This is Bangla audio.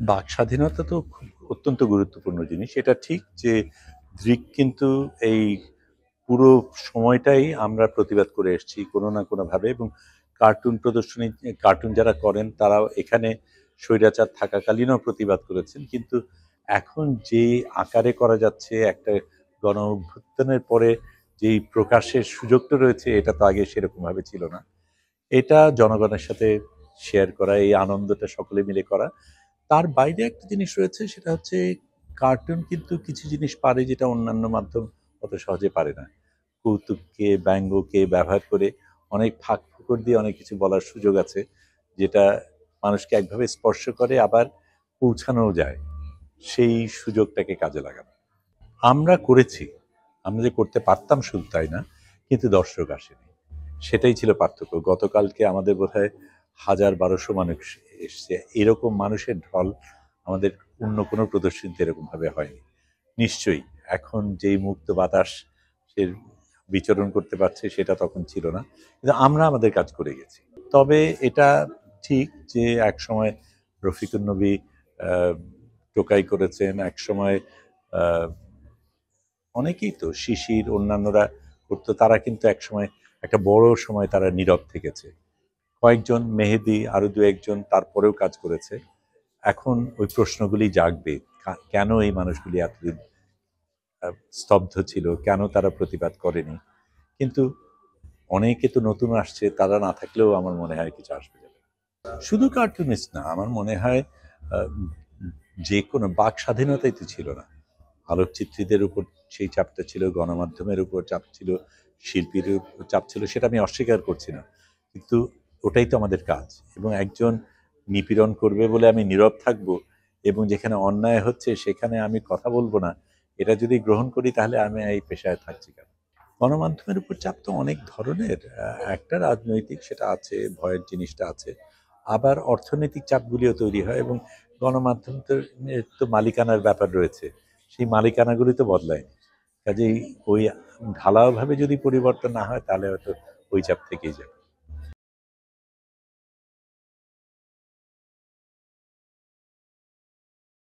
বাক স্বাধীনতা তো খুব অত্যন্ত গুরুত্বপূর্ণ জিনিস। এটা ঠিক যে দৃক কিন্তু এই পুরো সময়টাই আমরা প্রতিবাদ করে এসেছি কোনো না কোনোভাবে, এবং কার্টুন প্রদর্শনী, কার্টুন যারা করেন তারাও এখানে স্বৈরাচার থাকাকালীনও প্রতিবাদ করেছেন। কিন্তু এখন যে আকারে করা যাচ্ছে, একটা গণ অভ্যুত্থানের পরে যেই প্রকাশের সুযোগটা রয়েছে, এটা তো আগে সেরকমভাবে ছিল না। এটা জনগণের সাথে শেয়ার করা, এই আনন্দটা সকলে মিলে করা। তার বাইরে একটা জিনিস রয়েছে, সেটা হচ্ছে কার্টুন কিন্তু কিছু জিনিস পারে যেটা অন্যান্য মাধ্যম অত সহজে পারে না। কৌতুককে, ব্যঙ্গকে ব্যবহার করে অনেক ফাঁক ফোকর দিয়ে অনেক কিছু বলার সুযোগ আছে, যেটা মানুষকে একভাবে স্পর্শ করে আবার পৌঁছানোও যায়। সেই সুযোগটাকে কাজে লাগানো আমরা করেছি। আমরা যে করতে পারতাম শুধু তাই না, কিন্তু দর্শক আসেনি। সেটাই ছিল পার্থক্য। গতকালকে আমাদের বোধহয় ১,০০০-১,২০০ মানুষ এসছে। এরকম মানুষের ঢল আমাদের অন্য কোনো প্রদর্শনীতে এরকমভাবে হয়নি। নিশ্চয়ই এখন যেই মুক্ত বাতাস সে বিচরণ করতে পারছে, সেটা তখন ছিল না। কিন্তু আমরা আমাদের কাজ করে গেছি। তবে এটা ঠিক যে একসময় রফিকুন নবী আ টোকাই করেছেন, একসময় আ অনেকেই তো শিশির অন্যান্যরা করতো, তারা কিন্তু একসময় একটা বড় সময় তারা নীরব থেকেছে। কয়েকজন মেহেদী আরো দু একজন তারপরেও কাজ করেছে। এখন ওই প্রশ্নগুলি জাগবে, কেন এই মানুষগুলি এতদিন স্তব্ধ ছিল, কেন তারা প্রতিবাদ করেনি। কিন্তু অনেকে তো নতুন আসছে, তারা না থাকলেও আমার মনে হয় কিছু আসবে যাবে। শুধু কার্টুনিস্ট না, আমার মনে হয় আহ, যে কোনো বাক স্বাধীনতাই তো ছিল না। আলোকচিত্রীদের উপর সেই চাপটা ছিল, গণমাধ্যমের উপর চাপ ছিল, শিল্পীর উপর চাপ ছিল, সেটা আমি অস্বীকার করছি না। কিন্তু ওটাই তো আমাদের কাজ। এবং একজন নিপীড়ন করবে বলে আমি নীরব থাকবো, এবং যেখানে অন্যায় হচ্ছে সেখানে আমি কথা বলবো না, এটা যদি গ্রহণ করি তাহলে আমি এই পেশায় থাকছি কেন? গণমাধ্যমের উপর চাপ তো অনেক ধরনের। একটা রাজনৈতিক, সেটা আছে, ভয়ের জিনিসটা আছে। আবার অর্থনৈতিক চাপগুলিও তৈরি হয়, এবং গণমাধ্যম তো মালিকানার ব্যাপার রয়েছে। সেই মালিকানাগুলি তো বদলায়নি। কাজেই ওই ঢালাওভাবে যদি পরিবর্তন না হয় তাহলে হয়তো ওই চাপ থেকেই যাবে।